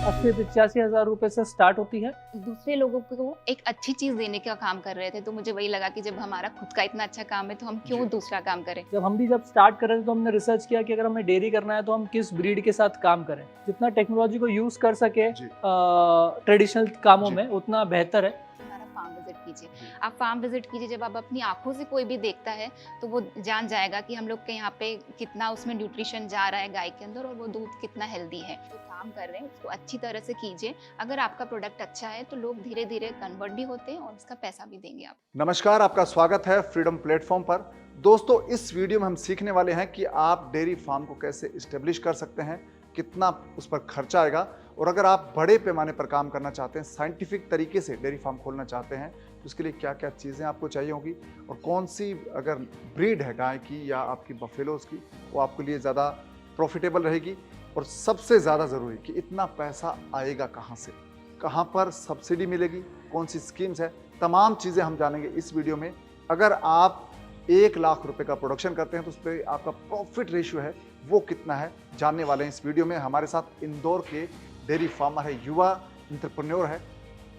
80-85 हज़ार रुपए से स्टार्ट होती है। दूसरे लोगों को एक अच्छी चीज देने का काम कर रहे थे, तो मुझे वही लगा कि जब हमारा खुद का इतना अच्छा काम है तो हम क्यों दूसरा काम करें। जब स्टार्ट कर रहे थे तो हमने रिसर्च किया कि अगर हमें डेयरी करना है तो हम किस ब्रीड के साथ काम करें। जितना टेक्नोलॉजी को यूज कर सके ट्रेडिशनल कामों में उतना बेहतर है। हमारा फार्म विजिट कीजिए, आप फार्म विजिट कीजिए। जब आप अपनी आंखों से कोई भी देखता है तो वो जान जाएगा कि हम लोग के यहाँ पे कितना उसमें न्यूट्रिशन जा रहा है गाय के अंदर, और वो दूध कितना हेल्दी है। जो काम कर रहे हैं उसको अच्छी तरह से कीजिए। अगर आपका प्रोडक्ट अच्छा है तो लोग धीरे धीरे कन्वर्ट भी होते हैं और उसका पैसा भी देंगे आप। नमस्कार, आपका स्वागत है फ्रीडम प्लेटफॉर्म पर। दोस्तों, इस वीडियो में हम सीखने वाले हैं कि आप डेयरी फार्म को कैसे इस्टेब्लिश कर सकते हैं, कितना उस पर खर्चा आएगा, और अगर आप बड़े पैमाने पर काम करना चाहते हैं, साइंटिफिक तरीके से डेयरी फार्म खोलना चाहते हैं, तो उसके लिए क्या क्या चीज़ें आपको चाहिए होगी, और कौन सी अगर ब्रीड है गाय की या आपकी बफेलोज की, वो आपके लिए ज़्यादा प्रॉफिटेबल रहेगी, और सबसे ज़्यादा ज़रूरी कि इतना पैसा आएगा कहाँ से, कहाँ पर सब्सिडी मिलेगी, कौन सी स्कीम्स है, तमाम चीज़ें हम जानेंगे इस वीडियो में। अगर आप 1 लाख रुपए का प्रोडक्शन करते हैं तो उस पर आपका प्रॉफिट रेशियो है वो कितना है, जानने वाले हैं इस वीडियो में। हमारे साथ इंदौर के डेयरी फार्मर है, युवा एंटरप्रेन्योर है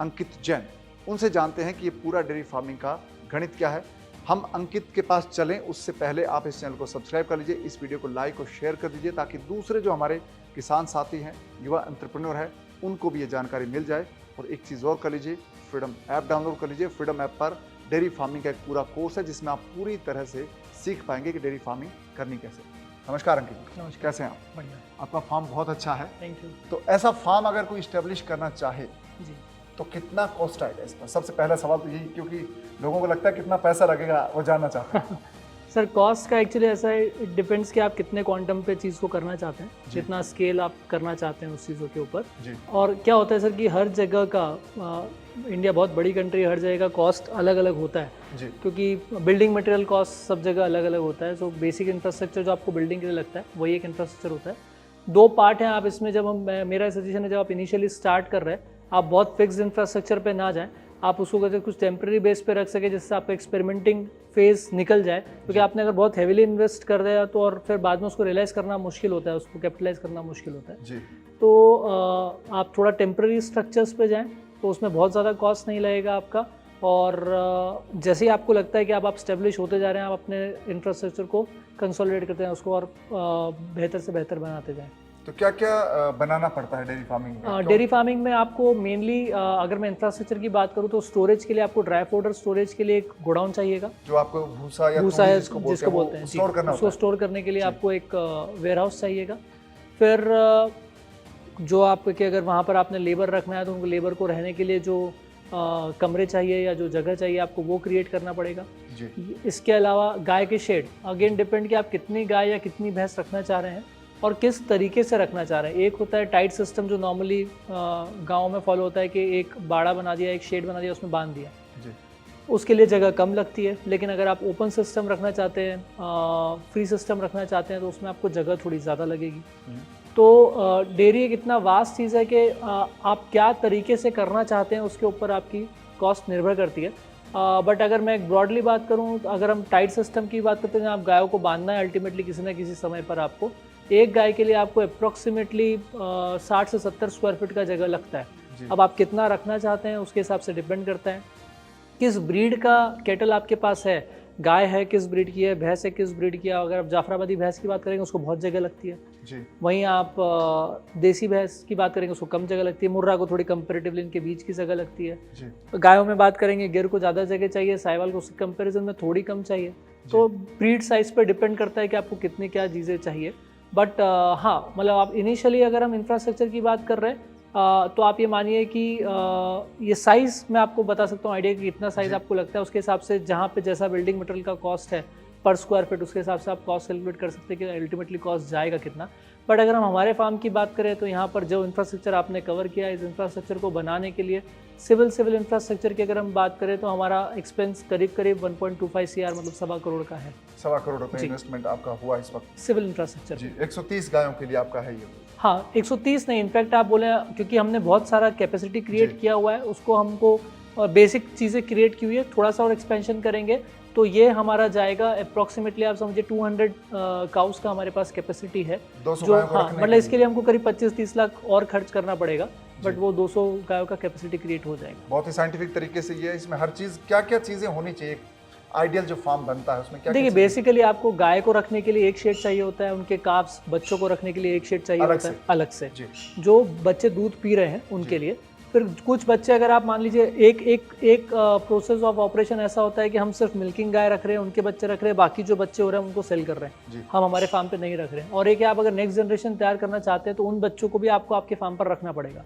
अंकित जैन। उनसे जानते हैं कि ये पूरा डेयरी फार्मिंग का गणित क्या है। हम अंकित के पास चलें उससे पहले आप इस चैनल को सब्सक्राइब कर लीजिए, इस वीडियो को लाइक और शेयर कर दीजिए, ताकि दूसरे जो हमारे किसान साथी हैं, युवा एंटरप्रेन्योर है, उनको भी ये जानकारी मिल जाए। और एक चीज़ और कर लीजिए, फ्रीडम ऐप डाउनलोड कर लीजिए। फ्रीडम ऐप पर डेयरी फार्मिंग का एक पूरा कोर्स है जिसमें आप पूरी तरह से सीख पाएंगे कि डेयरी फार्मिंग करनी कैसे। नमस्कार अंकित। नमस्कार। कैसे हैं आप? बढ़िया, आपका फार्म बहुत अच्छा है। Thank you. तो ऐसा फार्म अगर कोई इस्टेब्लिश करना चाहे जी, तो कितना कॉस्ट आएगा इस पर? सबसे पहला सवाल तो यही, क्योंकि लोगों को लगता है कितना पैसा लगेगा वो जानना चाहते हैं। सर कॉस्ट का एक्चुअली ऐसा है, इट डिपेंड्स कि आप कितने क्वांटम पे चीज़ को करना चाहते हैं, कितना स्केल आप करना चाहते हैं उस चीज़ों के ऊपर। जी। और क्या होता है सर कि हर जगह का इंडिया बहुत बड़ी कंट्री है, हर जगह का कॉस्ट अलग अलग होता है। जी। क्योंकि बिल्डिंग मटेरियल कॉस्ट सब जगह अलग अलग होता है। सो बेसिक इंफ्रास्ट्रक्चर जो आपको बिल्डिंग के लिए लगता है वही एक इंफ्रास्ट्रक्चर होता है। 2 पार्ट हैं आप इसमें। मेरा सजेशन है, जब आप इनिशियली स्टार्ट कर रहे हैं आप बहुत फिक्स्ड इंफ्रास्ट्रक्चर पे ना जाएं, आप उसको कहते कुछ टेम्प्रेरी बेस पे रख सके जिससे आपका एक्सपेरिमेंटिंग फेज निकल जाए। क्योंकि आपने अगर बहुत हेविली इन्वेस्ट कर दिया तो और फिर बाद में उसको रियलाइज करना मुश्किल होता है, उसको कैपिटलाइज करना मुश्किल होता है। जी। तो आप थोड़ा टेम्प्रेरी स्ट्रक्चर्स पे जाएं तो उसमें बहुत ज़्यादा कॉस्ट नहीं लगेगा आपका। और जैसे ही आपको लगता है कि आप स्टेब्लिश होते जा रहे हैं, आप अपने इंफ्रास्ट्रक्चर को कंसोलिडेट करते हैं, उसको और बेहतर से बेहतर बनाते जाएं। तो क्या क्या बनाना पड़ता है डेयरी फार्मिंग में? डेयरी फार्मिंग में आपको मेनली अगर मैं इंफ्रास्ट्रक्चर की बात करूँ तो स्टोरेज के लिए आपको ड्राई पाउडर स्टोरेज के लिए एक गोडाउन चाहिएगा, जो आपको भूसा या भूसा है जिसको जिसको बोलते हैं, स्टोर करना उसको होता है। स्टोर करने के लिए आपको एक वेयर हाउस चाहिएगा। फिर जो आपके अगर वहाँ पर आपने लेबर रखना है तो उनको लेबर को रहने के लिए जो कमरे चाहिए या जो जगह चाहिए आपको वो क्रिएट करना पड़ेगा। जी। इसके अलावा गाय के शेड, अगेन डिपेंड कि आप कितनी गाय या कितनी भैंस रखना चाह रहे हैं और किस तरीके से रखना चाह रहे हैं। एक होता है टाइट सिस्टम जो नॉर्मली गांव में फॉलो होता है कि एक बाड़ा बना दिया, एक शेड बना दिया, उसमें बांध दिया। जी। उसके लिए जगह कम लगती है। लेकिन अगर आप ओपन सिस्टम रखना चाहते हैं, फ्री सिस्टम रखना चाहते हैं, तो उसमें आपको जगह थोड़ी ज़्यादा लगेगी। तो डेयरी एक इतना वास्ट चीज़ है कि आप क्या तरीके से करना चाहते हैं उसके ऊपर आपकी कॉस्ट निर्भर करती है। बट अगर मैं एक ब्रॉडली बात करूं, अगर हम टाइट सिस्टम की बात करते हैं, आप गायों को बांधना है अल्टीमेटली किसी न किसी समय पर, आपको एक गाय के लिए आपको अप्रोक्सीमेटली 60 से 70 स्क्वायर फीट का जगह लगता है। अब आप कितना रखना चाहते हैं उसके हिसाब से डिपेंड करता है। किस ब्रीड का कैटल आपके पास है, गाय है किस ब्रीड की है, भैंस है किस ब्रीड की है। अगर आप जाफराबादी भैंस की बात करेंगे उसको बहुत जगह लगती है। जी। वहीं आप देसी भैंस की बात करेंगे उसको कम जगह लगती है। मुर्रा को थोड़ी कंपेरेटिवली इनके बीच की जगह लगती है। जी। गायों में बात करेंगे गिर को ज़्यादा जगह चाहिए, साहिवाल को उसके कंपेरिजन में थोड़ी कम चाहिए। तो ब्रीड साइज पर डिपेंड करता है कि आपको कितनी क्या चीज़ें चाहिए। बट हाँ, मतलब आप इनिशियली अगर हम इंफ्रास्ट्रक्चर की बात कर रहे हैं तो आप ये मानिए कि ये साइज़ मैं आपको बता सकता हूँ आइडिया कि कितना साइज़ आपको लगता है। उसके हिसाब से जहाँ पे जैसा बिल्डिंग मटेरियल का कॉस्ट है पर स्क्वायर फीट, उसके हिसाब से आप कॉस्ट कैलकुलेट कर सकते हैं कि अल्टीमेटली कॉस्ट जाएगा कितना। बट अगर हम हमारे फार्म की बात करें तो यहाँ पर जो इंफ्रास्ट्रक्चर आपने कवर किया, इस इंफ्रास्ट्रक्चर को बनाने के लिए सिविल इंफ्रास्ट्रक्चर की अगर हम बात करें तो हमारा एक्सपेंस करीब 1.25 CR मतलब 1.25 करोड़ का है। 1.25 करोड़ रुपए इन्वेस्टमेंट आपका हुआ इस वक्त सिविल इंफ्रास्ट्रक्चर। जी। 130 गायों के लिए आपका है ये? हाँ, 130 नहीं, इनफैक्ट आप बोले क्योंकि हमने बहुत सारा कैपेसिटी क्रिएट किया हुआ है, उसको हमको बेसिक चीज़ें क्रिएट की हुई है, थोड़ा सा और एक्सपेंशन करेंगे तो ये हमारा जाएगा अप्रॉक्सीमेटली, आप समझिए 200 काउस का हमारे पास कैपेसिटी है, 200 जो गायों को हाँ रखने मतलब के इसके लिए हमको करीब 25-30 लाख और खर्च करना पड़ेगा, बट वो 200 गायों का कैपेसिटी क्रिएट हो जाएगा। बहुत ही साइंटिफिक तरीके से ये, इसमें हर चीज़ क्या क्या चीज़ें होनी चाहिए, आइडियल जो फार्म बनता है उसमें क्या देखिए क्या बेसिकली आपको गाय को रखने के लिए एक शेड चाहिए होता है, उनके काफ्स बच्चों को रखने के लिए एक शेड चाहिए अलग होता है से? अलग से, जी जो बच्चे दूध पी रहे हैं उनके लिए। फिर कुछ बच्चे अगर आप मान लीजिए एक प्रोसेस ऑफ ऑपरेशन ऐसा होता है कि हम सिर्फ मिल्किंग गाय रख रहे हैं, उनके बच्चे रख रहे हैं, बाकी जो बच्चे हो रहे हैं उनको सेल कर रहे जी। हैं, हम हमारे फार्म पे नहीं रख रहे हैं। और एक है, आप अगर नेक्स्ट जनरेशन तैयार करना चाहते हैं तो उन बच्चों को भी आपको आपके फार्म पर रखना पड़ेगा।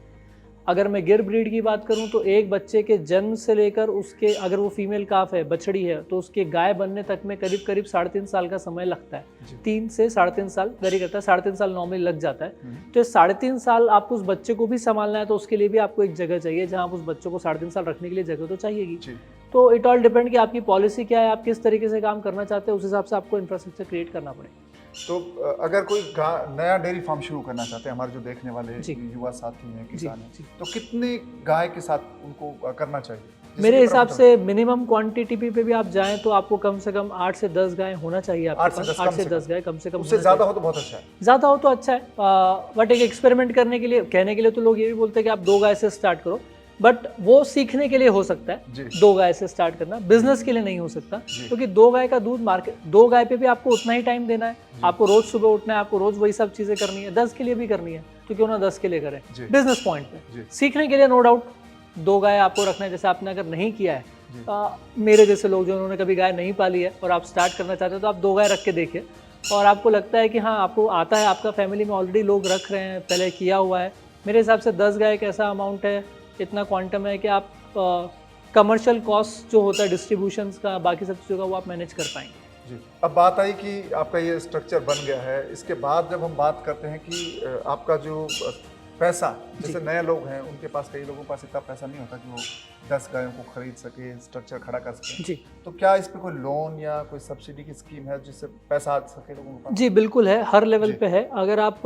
अगर मैं गिर ब्रीड की बात करूं तो एक बच्चे के जन्म से लेकर उसके, अगर वो फीमेल काफ है, बछड़ी है, तो उसके गाय बनने तक में करीब 3.5 साल का समय लगता है। 3 से 3.5 साल वेरी करता है, 3.5 साल नॉर्मली लग जाता है। तो 3.5 साल आपको उस बच्चे को भी संभालना है, तो उसके लिए भी आपको एक जगह चाहिए जहाँ आप उस बच्चे को 3.5 साल रखने के लिए जगह तो चाहिएगी। तो इट ऑल डिपेंड कि आपकी पॉलिसी क्या है, आप किस तरीके से काम करना चाहते हैं, उस हिसाब से आपको इंफ्रास्ट्रक्चर क्रिएट करना पड़ेगा। तो अगर कोई नया डेयरी फार्म शुरू करना चाहते हैं, हमारे जो देखने वाले युवा साथी हैं, किसान हैं, तो कितनी गाय के साथ उनको करना चाहिए? मेरे हिसाब से मिनिमम क्वांटिटी पे भी आप जाएं तो आपको कम से कम 8 से 10 गाय होना चाहिए आपके पास। 8 से 10 गाय कम से कम। उससे ज़्यादा हो तो बहुत अच्छा है। ज़्यादा हो तो अच्छा है, बट एक एक्सपेरिमेंट करने के लिए, कहने के लिए तो लोग ये भी बोलते हैं कि आप 2 गाय से स्टार्ट करो, बट वो सीखने के लिए हो सकता है 2 गाय से स्टार्ट करना, बिजनेस के लिए नहीं हो सकता, क्योंकि 2 गाय का दूध मार्केट, 2 गाय पे भी आपको उतना ही टाइम देना है, आपको रोज सुबह उठना है, आपको रोज वही सब चीजें करनी है, 10 के लिए भी करनी है, तो क्यों ना 10 के लिए करें। बिजनेस पॉइंट पे सीखने के लिए नो डाउट 2 गाय आपको रखना है। जैसे आपने अगर नहीं किया है, मेरे जैसे लोग जो उन्होंने कभी गाय नहीं पाली है और आप स्टार्ट करना चाहते हैं, तो आप 2 गाय रख के देखिए और आपको लगता है कि हाँ आपको आता है, आपका फैमिली में ऑलरेडी लोग रख रहे हैं, पहले किया हुआ है, मेरे हिसाब से 10 गाय एक ऐसा अमाउंट है, इतना क्वांटम है कि आप कमर्शियल कॉस्ट जो होता है डिस्ट्रीब्यूशंस का, बाकी सब चीज़ों का, वो आप मैनेज कर पाएंगे। जी, अब बात आई कि आपका ये स्ट्रक्चर बन गया है, इसके बाद जब हम बात करते हैं कि आपका जो पैसा, जैसे नए लोग हैं उनके पास, कई लोगों के पास इतना पैसा नहीं होता कि वो 10 गायों को खरीद सके, स्ट्रक्चर खड़ा कर सके जी, तो क्या इस पे कोई लोन या कोई सब्सिडी की स्कीम है जिससे पैसा आ सके लोगों के पास? जी बिल्कुल है, हर लेवल पे है। अगर आप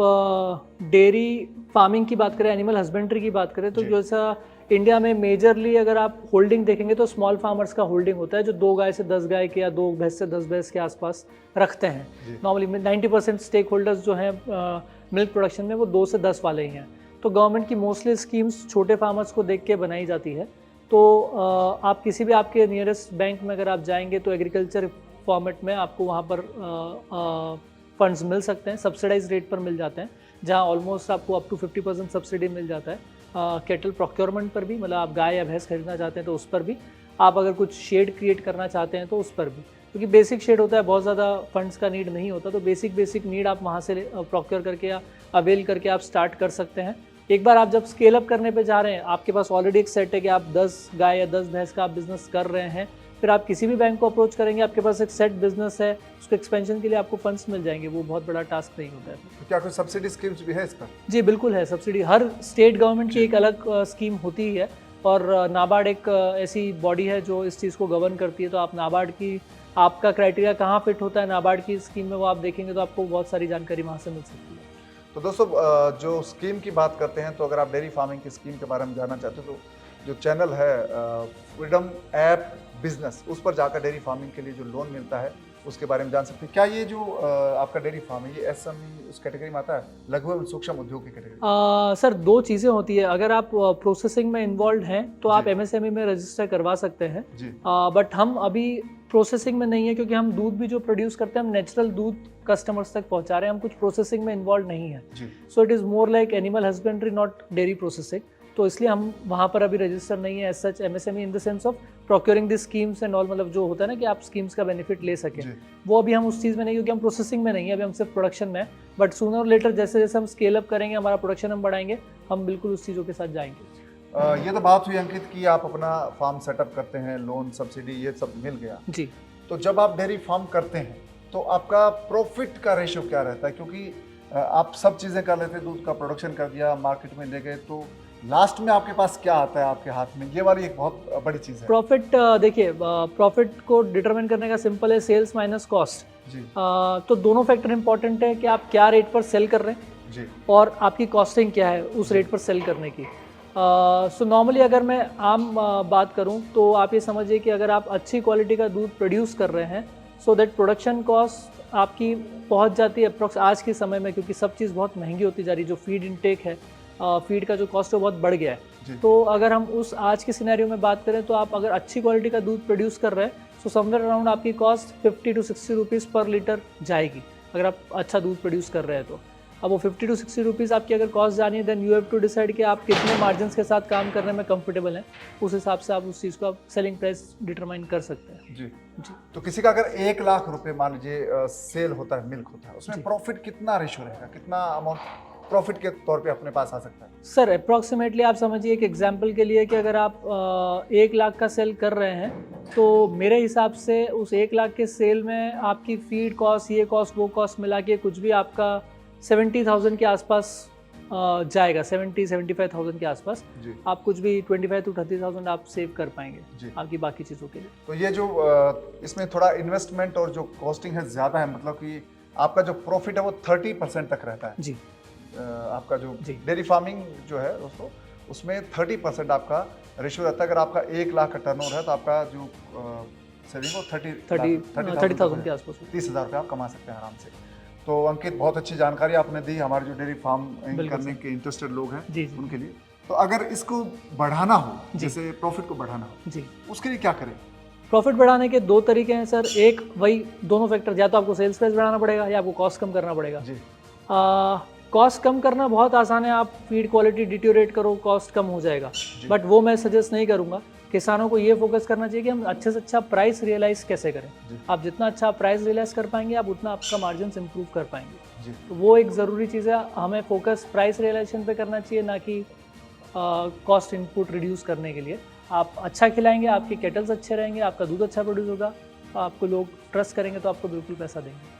डेयरी फार्मिंग की बात करें, एनिमल हस्बेंड्री की बात करें, तो जैसा इंडिया में मेजरली अगर आप होल्डिंग देखेंगे तो स्मॉल फार्मर्स का होल्डिंग होता है, जो 2 गाय से 10 गाय के या 2 भैंस से 10 भैंस के आसपास रखते हैं। नॉर्मली 90% स्टेक होल्डर्स जो हैं मिल्क प्रोडक्शन में, वो 2 से 10 वाले ही हैं। तो गवर्नमेंट की मोस्टली स्कीम्स छोटे फार्मर्स को देख के बनाई जाती है। तो आप किसी भी आपके नियरेस्ट बैंक में अगर आप जाएंगे तो एग्रीकल्चर फॉर्मेट में आपको वहाँ पर फंड्स मिल सकते हैं, सब्सिडाइज रेट पर मिल जाते हैं, जहाँ ऑलमोस्ट आपको अप टू 50% सब्सिडी मिल जाता है। कैटल प्रोक्योरमेंट पर भी, मतलब आप गाय या भैंस खरीदना चाहते हैं तो उस पर भी, आप अगर कुछ शेड क्रिएट करना चाहते हैं तो उस पर भी, क्योंकि बेसिक शेड होता है, बहुत ज़्यादा फंड्स का नीड नहीं होता, तो बेसिक नीड आप वहाँ से प्रोक्योर करके या अवेल करके आप स्टार्ट कर सकते हैं। एक बार आप जब स्केल अप करने पे जा रहे हैं, आपके पास ऑलरेडी एक सेट है कि आप 10 गाय या 10 भैंस का आप बिजनेस कर रहे हैं, फिर आप किसी भी बैंक को अप्रोच करेंगे, आपके पास एक सेट बिजनेस है, उसको एक्सपेंशन के लिए आपको फंड्स मिल जाएंगे, वो बहुत बड़ा टास्क नहीं होता है। तो क्या कोई सब्सिडी स्कीम्स भी है इस पर? जी बिल्कुल है सब्सिडी, हर स्टेट गवर्नमेंट की एक अलग स्कीम होती ही है, और नाबार्ड एक ऐसी बॉडी है जो इस चीज़ को गवर्न करती है। तो आप नाबार्ड की, आपका क्राइटेरिया कहाँ फिट होता है नाबार्ड की स्कीम में, वो आप देखेंगे तो आपको बहुत सारी जानकारी वहाँ से मिल सकती है। तो दोस्तों, जो स्कीम की बात करते हैं, तो अगर आप डेयरी फार्मिंग की स्कीम के बारे में जानना चाहते हो तो जो चैनल है फ्रीडम ऐप बिजनेस, उस पर जाकर डेयरी फार्मिंग के लिए जो लोन मिलता है उसके बारे में जान सकते हैं। क्या ये जो आपका डेयरी फार्म है, ये एसएमई उस कैटेगरी में आता है, लघु एवं सूक्ष्म उद्योग की कैटेगरी? सर 2 चीज़ें होती है, अगर आप प्रोसेसिंग में इन्वॉल्व हैं तो आप एमएसएमई में रजिस्टर करवा सकते हैं, बट हम अभी प्रोसेसिंग में नहीं है, क्योंकि हम दूध भी जो प्रोड्यूस करते हैं, हम नेचुरल दूध कस्टमर्स तक पहुंचा रहे हैं, हम कुछ प्रोसेसिंग में इन्वॉल्व नहीं है। So it is more like animal husbandry, not dairy processing, तो इसलिए हम वहाँ पर अभी रजिस्टर नहीं है as such MSME in the sense of procuring the schemes and all, मतलब जो होता है ना कि आप स्कीम्स का बेनिफिट ले सकें, वो अभी हम उस चीज़ में नहीं, क्योंकि हम प्रोसेसिंग में नहीं है, अभी हम सिर्फ प्रोडक्शन में है। बट सूनर और लेटर जैसे जैसे हम स्केल अप करेंगे, हमारा प्रोडक्शन हम बढ़ाएंगे, हम बिल्कुल उस चीज़ों के साथ जाएंगे। ये तो बात हुई अंकित कि आप अपना फार्म सेटअप करते हैं, लोन सब्सिडी ये सब मिल गया जी, तो जब आप डेयरी फार्म करते हैं तो आपका प्रॉफिट का रेशियो क्या रहता है? क्योंकि आप सब चीज़ें कर लेते हैं, दूध का प्रोडक्शन कर दिया, मार्केट में ले गए, तो लास्ट में आपके पास क्या आता है आपके हाथ में? ये वाली एक बहुत बड़ी चीज़ है। प्रॉफिट देखिए, प्रॉफिट को डिटरमिन करने का सिंपल है, सेल्स माइनस कॉस्ट जी। तो दोनों फैक्टर इंपॉर्टेंट है कि आप क्या रेट पर सेल कर रहे हैं जी, और आपकी कॉस्टिंग क्या है उस रेट पर सेल करने की। सो नॉर्मली अगर मैं आम बात करूं तो आप ये समझिए कि अगर आप अच्छी क्वालिटी का दूध प्रोड्यूस कर रहे हैं सो दैट प्रोडक्शन कॉस्ट आपकी पहुंच जाती है अप्रोक्स आज के समय में, क्योंकि सब चीज़ बहुत महंगी होती जा रही है। जो फीड इनटेक है, फीड का जो कॉस्ट है वो बहुत बढ़ गया है। तो अगर हम उस आज के सिनेरियो में बात करें तो आप अगर अच्छी क्वालिटी का दूध प्रोड्यूस कर रहे हैं सो समवेयर अराउंड आपकी कॉस्ट 50 to 60 रुपीज़ पर लीटर जाएगी अगर आप अच्छा दूध प्रोड्यूस कर रहे हैं तो। अब वो 50 to 60 रुपीज़ आपकी अगर कॉस्ट जानी है then you have to decide कि आप कितने मार्जिन्स के साथ काम करने में कंफर्टेबल हैं, उस हिसाब से आप उस चीज़ को आप सेलिंग प्राइस डिटरमाइन कर सकते हैं। जी जी। तो किसी का अगर 1 लाख रुपए मान लीजिए सेल होता है, मिल्क होता है, उसमें जी। प्रॉफिट कितना रेशियो रहेगा, कितना अमाउंट प्रॉफिट के तौर पे अपने पास आ सकता है? सर अप्रॉक्सीमेटली आप समझिए एक एग्जांपल के लिए कि अगर आप 1 लाख का सेल कर रहे हैं तो मेरे हिसाब से उस 1 लाख के सेल में आपकी फीड कॉस्ट, ये कॉस्ट, वो कॉस्ट मिला के कुछ भी आपका 70,000 के आसपास जाएगा। 70-75,000 के आसपास जी। आप कुछ भी 25 to 30,000 आप सेव कर पाएंगे जी। आपकी बाकी चीज़ों के लिए। तो ये जो इसमें थोड़ा इन्वेस्टमेंट और जो कॉस्टिंग है ज़्यादा है, मतलब कि आपका जो प्रॉफिट है वो 30% तक रहता है। जी। आपका जो जी। डेयरी फार्मिंग जो है दोस्तों, उसमें 30% आपका रेशियो रहता है। अगर आपका 1 लाख का टर्नओवर है तो आपका जो सेविंग हो 30,000 के आसपास होगा। 30,000 रुपये आप कमा सकते हैं आराम से। तो अंकित, बहुत अच्छी जानकारी आपने दी हमारे जो डेयरी फार्म करने के इंटरेस्टेड लोग हैं जी, जी। उनके लिए। तो अगर इसको बढ़ाना हो, जी। जैसे प्रॉफिट को बढ़ाना हो, जी। उसके लिए क्या करें? प्रॉफिट बढ़ाने के 2 तरीके हैं सर। एक वही दोनों फैक्टर, या तो आपको सेल्स प्राइस बढ़ाना पड़ेगा या आपको कॉस्ट कम करना पड़ेगा। जी। कॉस्ट कम करना बहुत आसान है, आप फीड क्वालिटी डिटोरेट करो, कॉस्ट कम हो जाएगा। बट वो मैं सजेस्ट नहीं करूँगा। किसानों को ये फोकस करना चाहिए कि हम अच्छे से अच्छा प्राइस रियलाइज़ कैसे करें। आप जितना अच्छा प्राइस रियलाइज़ कर पाएंगे आप उतना आपका मार्जिन इम्प्रूव कर पाएंगे। जी। तो वो एक ज़रूरी चीज़ है। हमें फोकस प्राइस रियलाइजेशन पे करना चाहिए, ना कि कॉस्ट इनपुट रिड्यूस करने के लिए। आप अच्छा खिलाएंगे, आपके केटल्स अच्छे रहेंगे, आपका दूध अच्छा प्रोड्यूस होगा, आपको लोग ट्रस्ट करेंगे तो आपको बिल्कुल पैसा देंगे।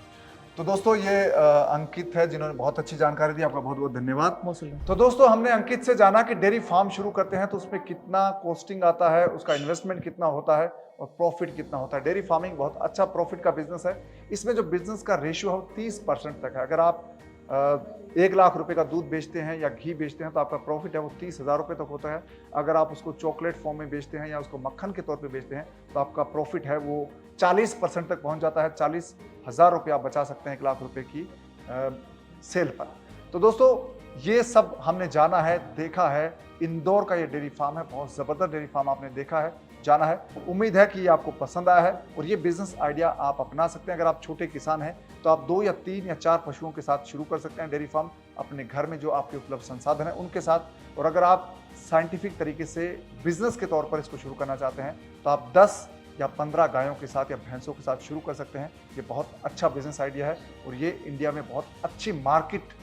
तो दोस्तों ये अंकित है जिन्होंने बहुत अच्छी जानकारी दी, आपका बहुत बहुत धन्यवाद। Most welcome. तो दोस्तों हमने अंकित से जाना कि डेयरी फार्म शुरू करते हैं तो उसमें कितना कॉस्टिंग आता है, उसका इन्वेस्टमेंट कितना होता है और प्रॉफिट कितना होता है। डेयरी फार्मिंग बहुत अच्छा प्रॉफिट का बिजनेस है। इसमें जो बिजनेस का रेशियो है वो 30% तक है। अगर आप 1 लाख रुपए का दूध बेचते हैं या घी बेचते हैं तो आपका प्रॉफिट है वो 30,000 रुपये तक होता है। अगर आप उसको चॉकलेट फॉर्म में बेचते हैं या उसको मक्खन के तौर पे बेचते हैं तो आपका प्रॉफिट है वो 40% तक पहुंच जाता है। 40,000 रुपये आप बचा सकते हैं 1 लाख रुपए की सेल पर। तो दोस्तों ये सब हमने जाना है, देखा है। इंदौर का ये डेयरी फार्म है, बहुत ज़बरदस्त डेयरी फार्म आपने देखा है, जाना है। उम्मीद है कि ये आपको पसंद आया है और ये बिजनेस आइडिया आप अपना सकते हैं। अगर आप छोटे किसान हैं तो आप 2 या 3 या 4 पशुओं के साथ शुरू कर सकते हैं डेयरी फार्म, अपने घर में जो आपके उपलब्ध संसाधन है उनके साथ। और अगर आप साइंटिफिक तरीके से बिजनेस के तौर पर इसको शुरू करना चाहते हैं तो आप 10 या 15 गायों के साथ या भैंसों के साथ शुरू कर सकते हैं। ये बहुत अच्छा बिजनेस आइडिया है और ये इंडिया में बहुत अच्छी मार्केट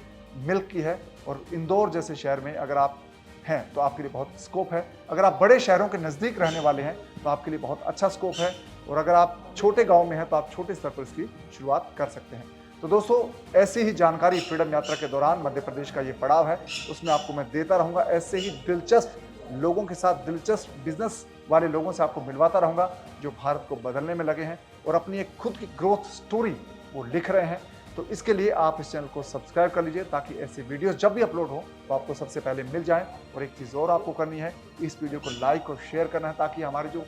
मिल्क की है। और इंदौर जैसे शहर में अगर आप हैं तो आपके लिए बहुत स्कोप है। अगर आप बड़े शहरों के नज़दीक रहने वाले हैं तो आपके लिए बहुत अच्छा स्कोप है। और अगर आप छोटे गांव में हैं तो आप छोटे स्तर पर इसकी शुरुआत कर सकते हैं। तो दोस्तों ऐसी ही जानकारी फ्रीडम यात्रा के दौरान मध्य प्रदेश का ये पड़ाव है, उसमें आपको मैं देता रहूँगा। ऐसे ही दिलचस्प लोगों के साथ, दिलचस्प बिजनेस वाले लोगों से आपको मिलवाता रहूँगा जो भारत को बदलने में लगे हैं और अपनी एक खुद की ग्रोथ स्टोरी वो लिख रहे हैं। तो इसके लिए आप इस चैनल को सब्सक्राइब कर लीजिए ताकि ऐसे वीडियोस जब भी अपलोड हो तो आपको सबसे पहले मिल जाएं। और एक चीज़ और आपको करनी है, इस वीडियो को लाइक और शेयर करना है ताकि हमारे जो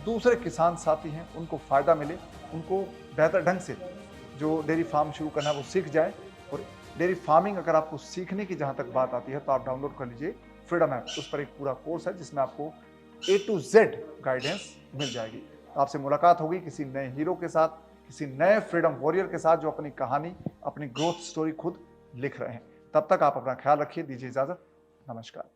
दूसरे किसान साथी हैं उनको फ़ायदा मिले, उनको बेहतर ढंग से जो डेयरी फार्म शुरू करना है वो सीख जाए। और डेयरी फार्मिंग अगर आपको सीखने की जहाँ तक बात आती है तो आप डाउनलोड कर लीजिए फ्रीडम ऐप। उस पर एक पूरा कोर्स है जिसमें आपको A to Z गाइडेंस मिल जाएगी। तो आपसे मुलाकात होगी किसी नए हीरो के साथ, किसी नए फ्रीडम वॉरियर के साथ जो अपनी कहानी, अपनी ग्रोथ स्टोरी खुद लिख रहे हैं। तब तक आप अपना ख्याल रखिए, दीजिए इजाज़त, नमस्कार।